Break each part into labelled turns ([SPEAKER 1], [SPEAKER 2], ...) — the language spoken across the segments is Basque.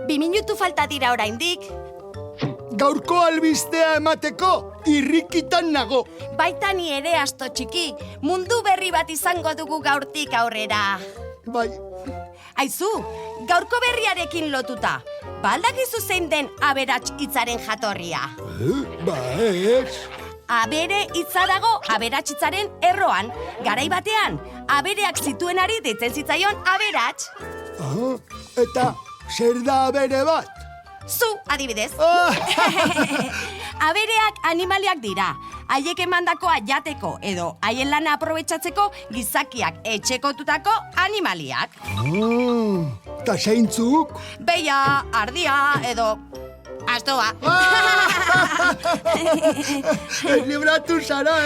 [SPEAKER 1] 2 minutu falta dira oraindik.
[SPEAKER 2] Gaurko albistea emateko irrikitan nago.
[SPEAKER 1] Baita ni ere asto txiki, mundu berri bat izango dugu gaurtik aurrera.
[SPEAKER 2] Bai,
[SPEAKER 1] Aizu, gaurko berriarekin lotuta, baldakizu zein den aberats hitzaren jatorria.
[SPEAKER 2] ba ez.
[SPEAKER 1] Abere hitza dago aberats hitzaren erroan. Garai batean, abereak zituenari deitzen zitzaion aberats.
[SPEAKER 2] Eta zer da abere bat?
[SPEAKER 1] Zu, adibidez. Abereak animaliak dira. Haiek emandakoa jateko edo haien lana aprobetxatzeko gizakiak etxekotutako animaliak.
[SPEAKER 2] Ta zeintzuk?
[SPEAKER 1] Beia, ardia edo astoa.
[SPEAKER 2] Libratu zara,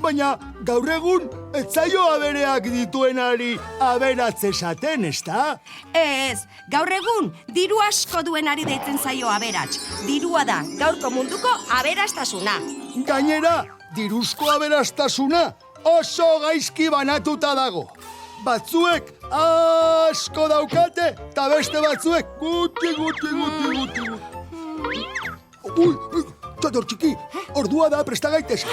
[SPEAKER 2] Baina gaur egun ez zaio abereak dituenari aberatz esaten, ezta?
[SPEAKER 1] Ez, gaur egun diru asko duenari deitzen zaio aberats. Dirua da gaurko munduko aberastasuna.
[SPEAKER 2] Gainera, diruzko aberastasuna oso gaizki banatuta dago. Batzuek asko daukate, eta beste batzuek guti. Ui, Txador txiki, ordua da, presta gaitez.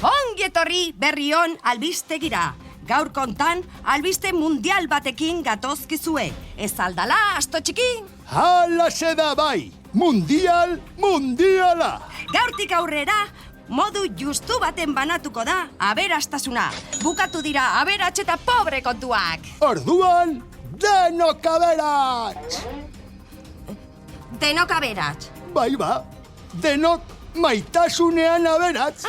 [SPEAKER 1] Ongi etorri berri on albistegira. Gaur kontan, albiste mundial batekin gatozkizue. Ez aldala, asto txiki?
[SPEAKER 2] Halaxe da bai, mundiala.
[SPEAKER 1] Gaurtik aurrera, modu justu baten banatuko da aberastasuna. Bukatu dira aberats eta pobre kontuak.
[SPEAKER 2] Orduan, denok aberats.
[SPEAKER 1] Denok aberats.
[SPEAKER 2] Bai ba, denok maitasunean aberats.